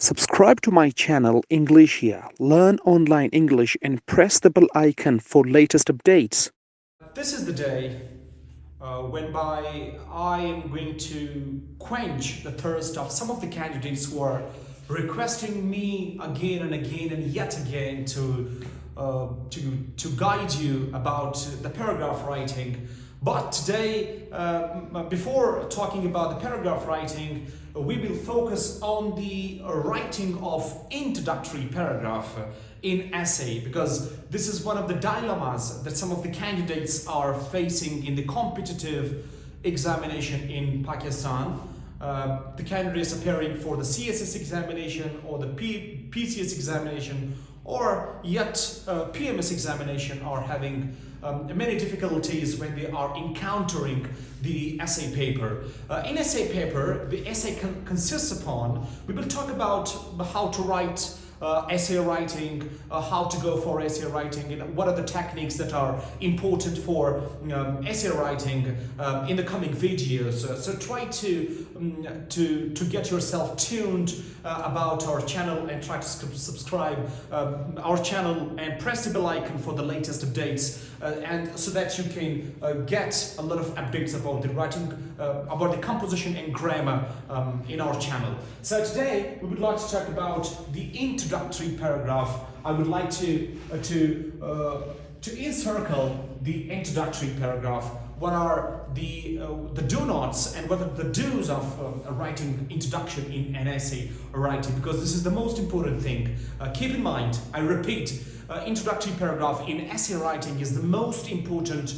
Subscribe to my channel English here. Learn online English and press the bell icon for latest updates. This is the day whereby I am going to quench the thirst of some of the candidates who are requesting me again and again and yet again to guide you about the paragraph writing. But today, before talking about the paragraph writing, we will focus on the writing of introductory paragraph in essay, because this is one of the dilemmas that some of the candidates are facing in the competitive examination in Pakistan. The candidates appearing for the CSS examination or the PCS examination or yet PMS examination are having many difficulties when they are encountering the essay paper. In essay paper, the essay consists upon, we will talk about how to write essay writing, how to go for essay writing, and what are the techniques that are important for essay writing in the coming videos. So try to get yourself tuned about our channel and try to subscribe our channel and press the bell icon for the latest updates, and so that you can get a lot of updates about the writing, about the composition and grammar in our channel. So today we would like to talk about the introductory paragraph. I would like to encircle the introductory paragraph. What are the do-nots and what are the do's of writing introduction in an essay writing, because this is the most important thing. Keep in mind, I repeat, introductory paragraph in essay writing is the most important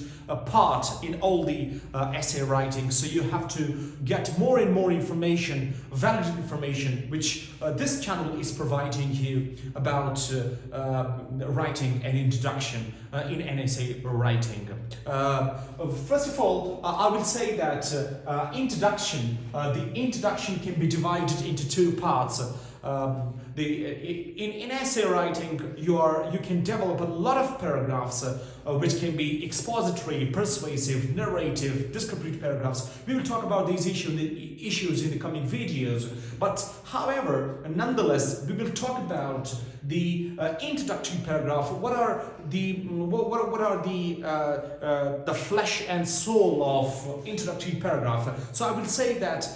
part in all the essay writing. So you have to get more and more information, valid information, which this channel is providing you about writing an introduction in an essay writing. First of all, I will say that the introduction can be divided into two parts. In essay writing, you can develop a lot of paragraphs which can be expository, persuasive, narrative, descriptive paragraphs. We will talk about these issues in the coming videos. But however, nonetheless, we will talk about the introductory paragraph. What are the flesh and soul of introductory paragraph? So I will say that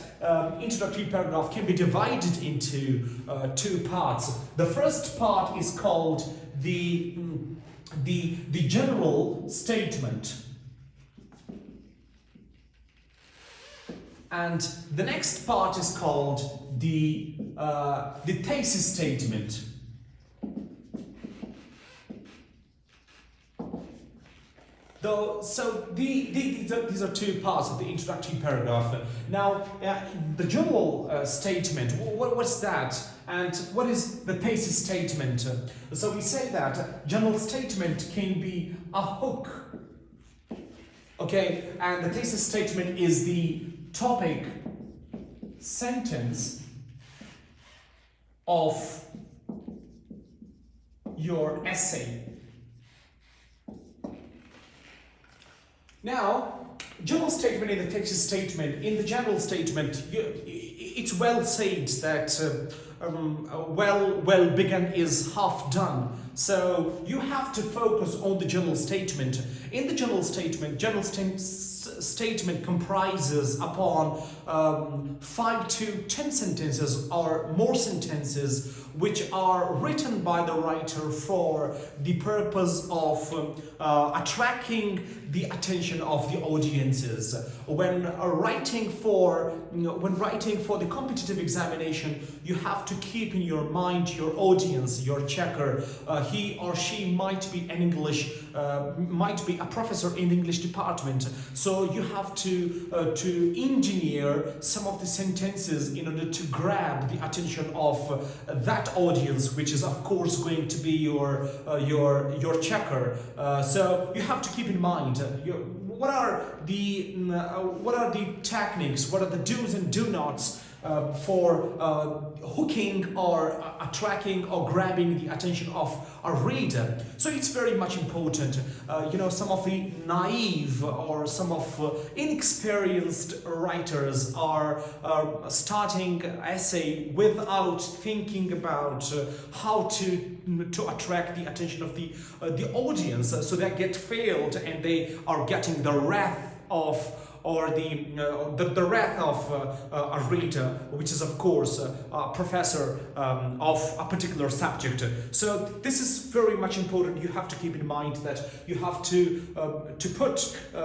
introductory paragraph can be divided into two parts. The first part is called the general statement, and the next part is called the thesis statement. So these are two parts of the introductory paragraph. Now, the general statement, what's that? And what is the thesis statement? So we say that general statement can be a hook. Okay, and the thesis statement is the topic sentence of your essay. Now, general statement and the thesis statement. In the general statement, it's well said that well begun is half done. So you have to focus on the general statement. In the general statement, statement comprises upon 5 to 10 sentences or more sentences which are written by the writer for the purpose of attracting the attention of the audiences. When writing for the competitive examination, you have to keep in your mind your audience, your checker. He or she might be might be a professor in the English department. So you have to engineer some of the sentences in order to grab the attention of that audience, which is of course going to be your checker. So you have to keep in mind what are the techniques, what are the do's and do nots for hooking or attracting or grabbing the attention of a reader. So it's very much important. Some of the naive or some of inexperienced writers are starting essay without thinking about how to attract the attention of the audience. So they get failed and they are getting the wrath of or the wrath of a reader, which is of course a professor of a particular subject. So this is very much important. You have to keep in mind that you have to put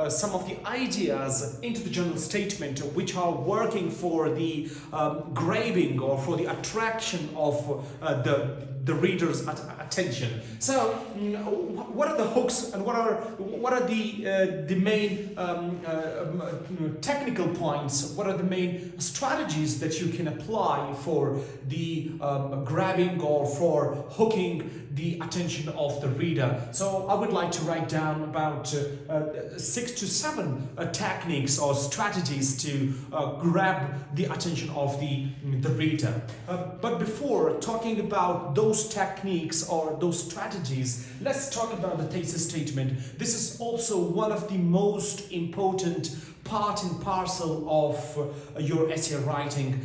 some of the ideas into the general statement which are working for the grabbing or for the attraction of the reader's attention. So, what are the hooks and what are the main technical points? What are the main strategies that you can apply for the grabbing or for hooking the attention of the reader? So, I would like to write down about 6 to 7 techniques or strategies to grab the attention of the reader. But before talking about those techniques or those strategies, let's talk about the thesis statement. This is also one of the most important part and parcel of your essay writing,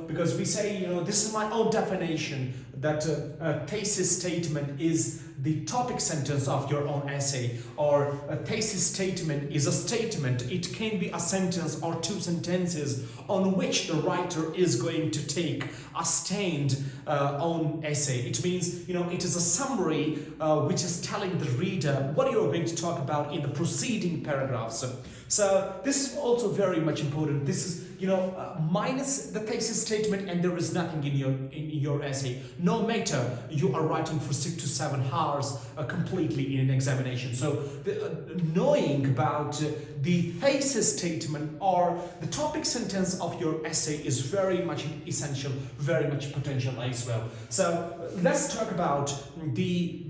because we say, this is my own definition, that a thesis statement is the topic sentence of your own essay, or a thesis statement is a statement. It can be a sentence or 2 sentences on which the writer is going to take a stand on essay. It means, it is a summary which is telling the reader what you are going to talk about in the preceding paragraphs. So this is also very much important. This is, minus the thesis statement, and there is nothing in your essay. No matter you are writing for 6 to 7 hours completely in an examination. So knowing about the thesis statement or the topic sentence of your essay is very much essential, very much potential as well. So let's talk about the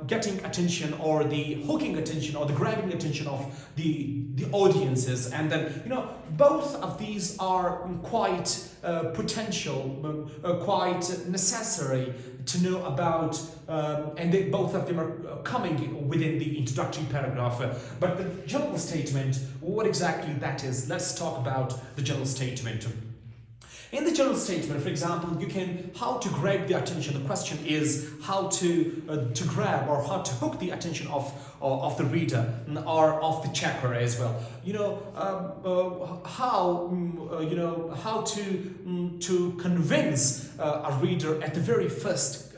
getting attention or the hooking attention or the grabbing attention of the audiences, and then both of these are quite potential, quite necessary to know about, and both of them are coming within the introductory paragraph. But the general statement, what exactly that is, let's talk about the general statement. In the general statement, for example, how to grab the attention. The question is how to grab or how to hook the attention of the reader or of the checker as well. How to convince a reader at the very first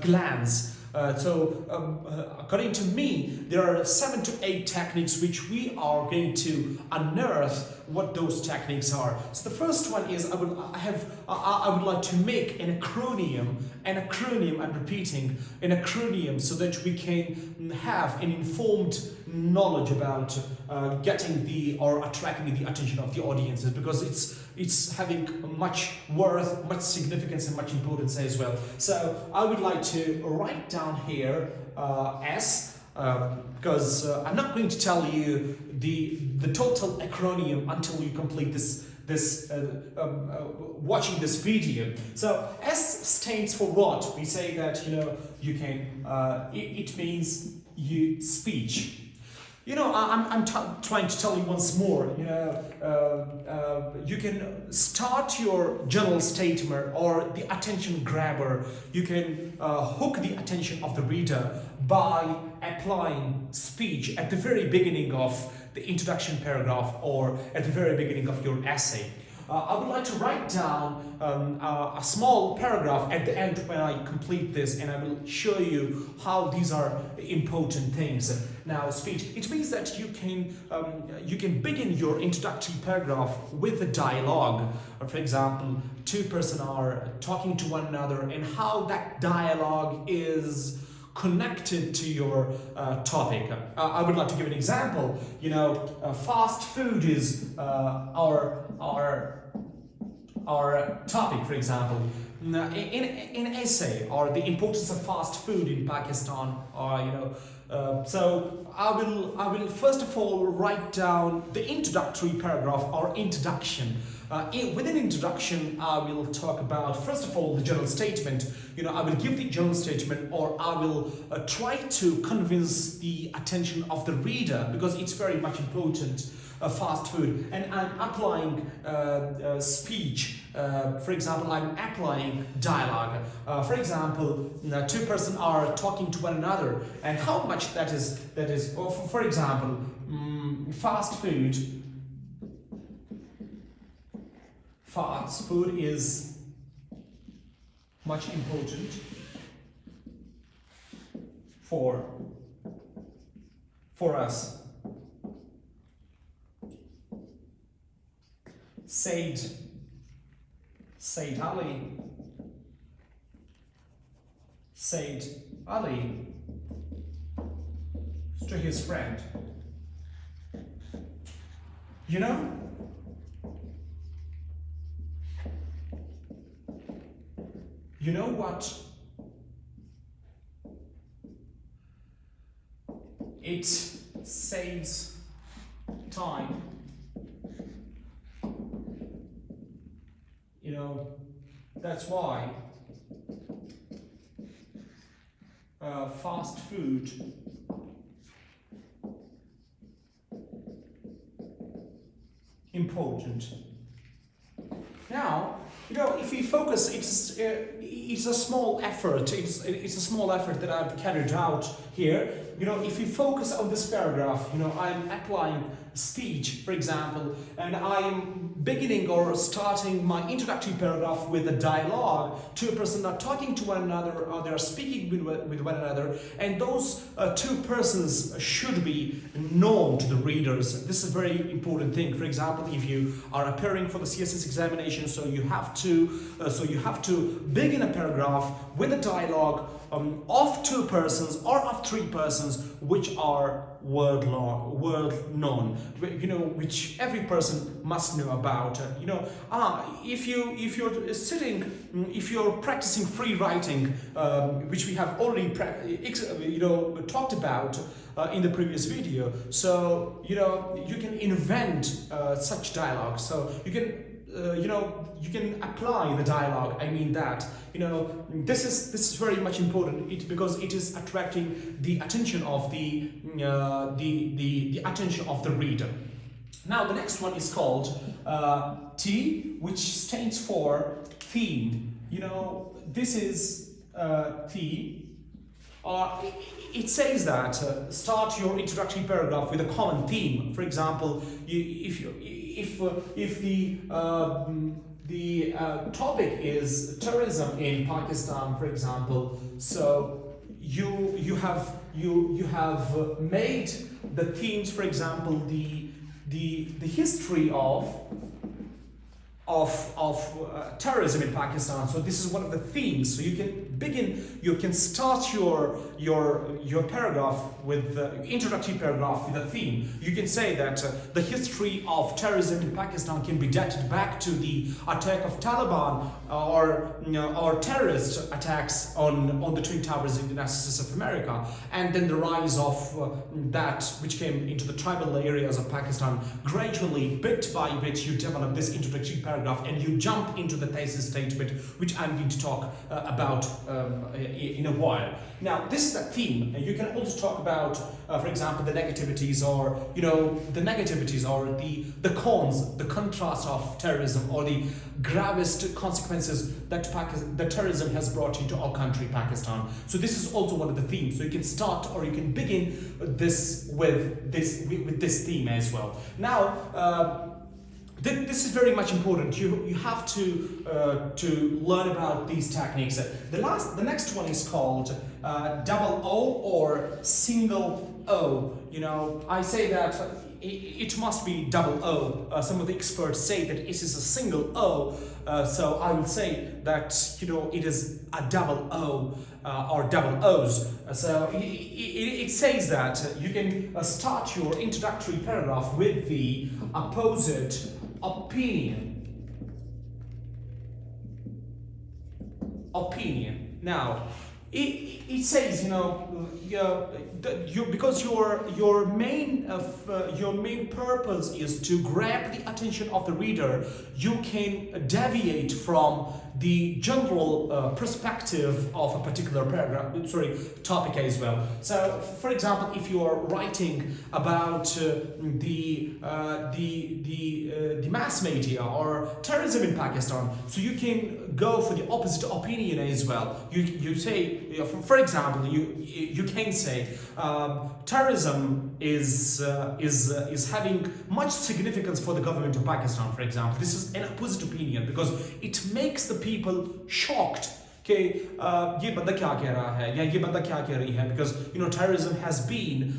glance. According to me, there are 7 to 8 techniques which we are going to unearth what those techniques are. So the first one is I would like to make an acronym. I'm repeating an acronym so that we can have an informed knowledge about getting or attracting the attention of the audiences, because it's having much worth, much significance, and much importance as well. So I would like to write down here S. Because I'm not going to tell you the total acronym until you complete watching this video. So S stands for what? We say that you can. It means speech. I'm trying to tell you once more. You can start your general statement or the attention grabber. You can hook the attention of the reader by applying speech at the very beginning of the introduction paragraph or at the very beginning of your essay. I would like to write down a small paragraph at the end when I complete this, and I will show you how these are important things. Now, speech, it means that you can begin your introductory paragraph with a dialogue. For example, 2 persons are talking to one another, and how that dialogue is connected to your topic. I would like to give an example. Fast food is our topic, for example. In an essay, or the importance of fast food in Pakistan, or so I will first of all write down the introductory paragraph or introduction. Within introduction, I will talk about, first of all, the general statement. I will give the general statement, or I will try to convince the attention of the reader, because it's very much important. Fast food, and I'm applying speech. For example, I'm applying dialogue. For example, two persons are talking to one another, and how much that is. For example, fast food. Fast food is much important for us. Said Ali to his friend. You know what? It saves time. That's why fast food important. Now, if we focus, it's a small effort. It's a small effort that I've carried out here. If we focus on this paragraph, I'm applying speech, for example, and I'm beginning or starting my introductory paragraph with a dialogue. Two persons are talking to one another, or they are speaking with one another, and those two persons should be known to the readers. This is a very important thing. For example, if you are appearing for the CSS examination, so you have to begin a paragraph with a dialogue of two persons or of three persons which are world known, which every person must know about. If you're practicing free writing, which we have already talked about in the previous video, so you can invent such dialogue. So you can apply the dialogue. I mean that this is very much important. Because it is attracting the attention of the attention of the reader. Now the next one is called T, which stands for theme. This is T. It says that start your introductory paragraph with a common theme. For example, if the topic is terrorism in Pakistan, for example, so you have made the themes, for example, the history of terrorism in Pakistan. So this is one of the themes. So you can start your paragraph with the introductory paragraph with a theme. You can say that the history of terrorism in Pakistan can be dated back to the attack of Taliban or terrorist attacks on the Twin Towers in the United States of America, and then the rise of that which came into the tribal areas of Pakistan. Gradually, bit by bit, you develop this introductory paragraph and you jump into the thesis statement, which I'm going to talk about in a while. Now, this is a theme. You can also talk about, for example, the negativities or the cons, the contrast of terrorism, or the gravest consequences that terrorism has brought into our country, Pakistan. So this is also one of the themes. So you can start or you can begin this with this theme as well. Now, this is very much important. You have to learn about these techniques. The next one is called double O or single O. I say that it must be double O. Some of the experts say that it is a single O. So I will say that it is a double O or double O's. So it says that you can start your introductory paragraph with the opposite opinion. Now, it says, because your main purpose is to grab the attention of the reader, you can deviate from the general perspective of a particular topic as well. So, for example, if you are writing about the mass media or terrorism in Pakistan, so you can go for the opposite opinion as well. You say, for example, you can say terrorism is having much significance for the government of Pakistan. For example, this is an opposite opinion because it makes the people shocked. Okay, ये बंदा क्या कह रहा है या ये बंदा क्या कह रही है, because terrorism has been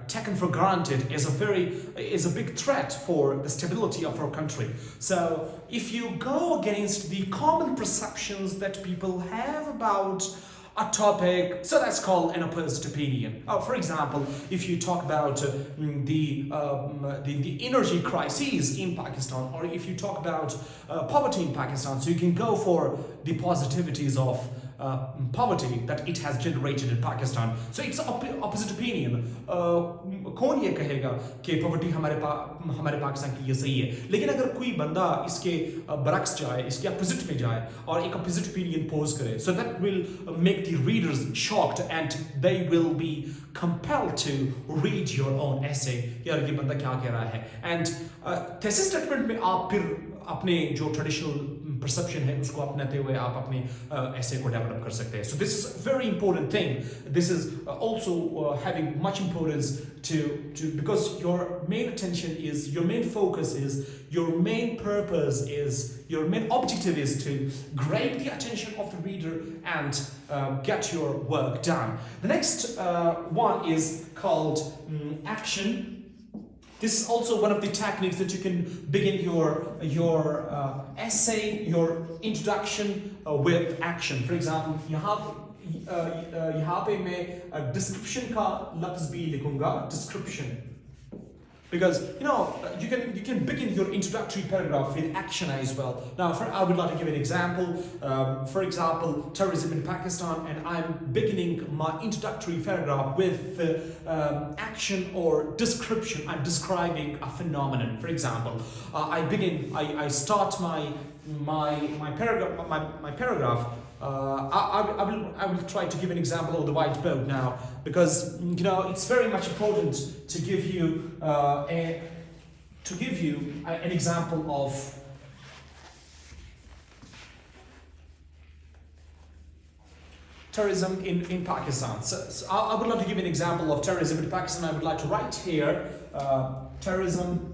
taken for granted as a big threat for the stability of our country. So if you go against the common perceptions that people have about a topic, so that's called an opposed opinion. For example, if you talk about the energy crises in Pakistan, or if you talk about poverty in Pakistan, so you can go for the positivities of poverty that it has generated in Pakistan. So it's opposite opinion. कौन ये कहेगा कि poverty हमारे पाकिस्तान की ये सही है, लेकिन अगर कोई बंदा इसके बरक्स जाए, इसके opposite में जाए और एक opposite opinion pose करे, so that will make the readers shocked and they will be compelled to read your own essay. यार ये बंदा क्या कह रहा है. And thesis statement में आप फिर अपने जो ट्रेडिशनल perception है उसको अपनाते हुए आप अपने essay को develop कर सकते हैं. So this is a very important thing. This is also having much importance to because your main attention is, your main focus is, your main purpose is, your main objective is to grab the attention of the reader and get your work done. The next one is called action. This is also one of the techniques that you can begin your essay, your introduction with action. For example, यहाँ पे मैं description का लफ्ज़ भी लिखूँगा, description. Because you can begin your introductory paragraph with action as well. Now, I would like to give an example. For example, terrorism in Pakistan, and I'm beginning my introductory paragraph with action or description. I'm describing a phenomenon. For example, I start my paragraph. I will try to give an example of the whiteboard now, because it's very much important to give you an example of terrorism in Pakistan. So I would like to give an example of terrorism in Pakistan. I would like to write here terrorism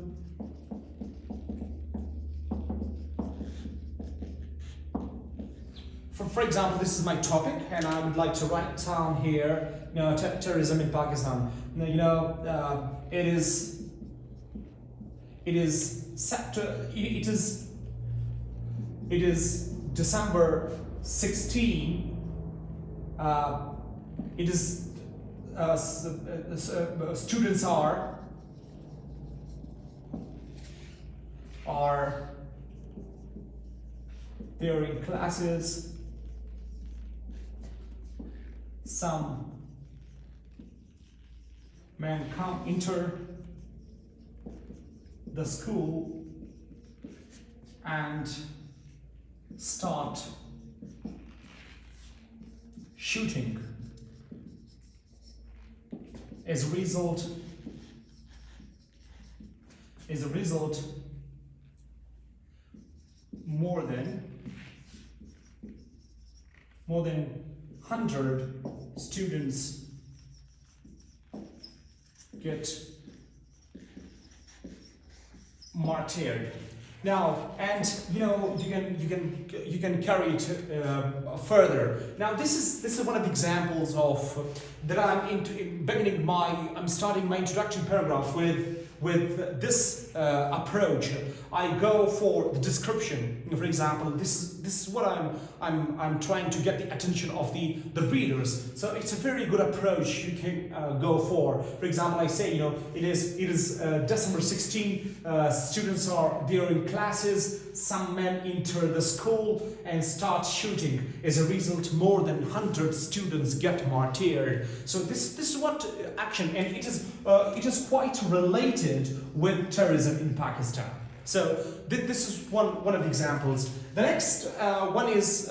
For example, this is my topic, and I would like to write down here, terrorism in Pakistan. It is December 16. It is students are there in classes. Some men enter the school and start shooting. As a result, more than 100 students get martyred. Now, and you can carry it further. Now, this is one of the examples of that I'm starting my introductory paragraph with this approach. I go for the description. For example, this is what I'm trying to get the attention of the readers. So it's a very good approach you can go for. For example, I say, it is December 16. Students are there in classes. Some men enter the school and start shooting. As a result, more than 100 students get martyred. So this is what action, and it is quite related with terrorism in Pakistan. So this is one of the examples. The next one is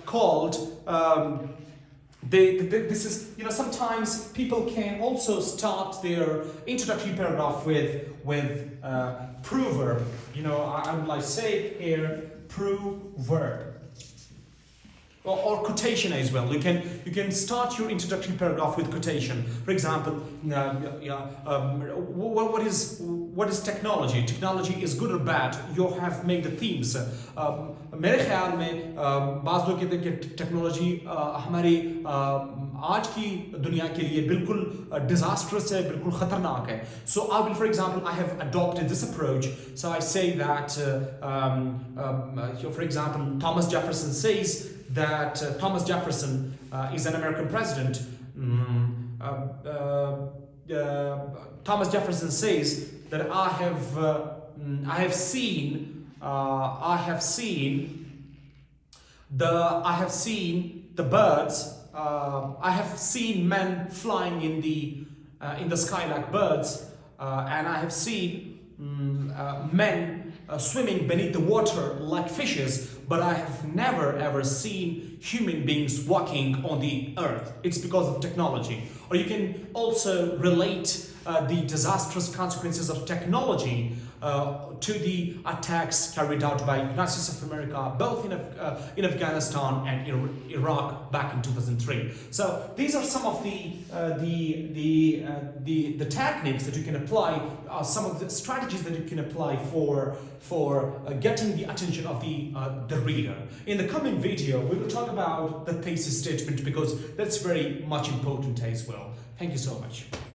called. This is, sometimes people can also start their introductory paragraph with proverb. I would like to say here proverb. Or quotation as well. You can start your introductory paragraph with quotation. For example, what is technology? Technology is good or bad? You have made the themes. मेरे ख्याल में बाज़ लोग कहते हैं कि technology हमारी आज की दुनिया के लिए बिल्कुल disastrous है, बिल्कुल खतरनाक है. So I will, for example, I have adopted this approach. So I say that, for example, Thomas Jefferson says that Thomas Jefferson is an American president. Thomas Jefferson says that I have seen the birds. I have seen men flying in the sky like birds, and I have seen men swimming beneath the water like fishes, but I have never ever seen human beings walking on the earth. It's because of technology. Or you can also relate the disastrous consequences of technology to the attacks carried out by United States of America, both in Afghanistan and Iraq back in 2003. So these are some of the techniques that you can apply, some of the strategies that you can apply for getting the attention of the reader. In the coming video, we will talk about the thesis statement because that's very much important as well. Thank you so much.